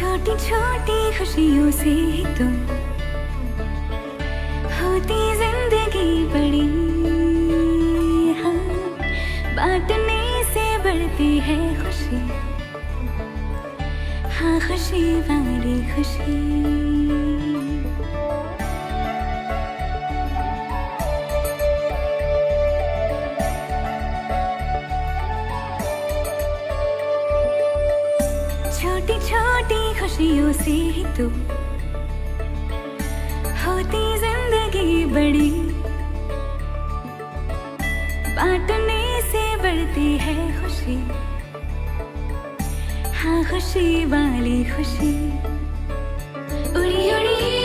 छोटी छोटी खुशियों से ही तो होती जिंदगी बड़ी। हाँ, बांटने से बढ़ती है खुशी। हाँ, खुशी वाली खुशी। छोटी छोटी खुशियों से ही तो होती जिंदगी बड़ी। बांटने से बढ़ती है खुशी। हाँ, खुशी वाली खुशी। उड़ी उड़ी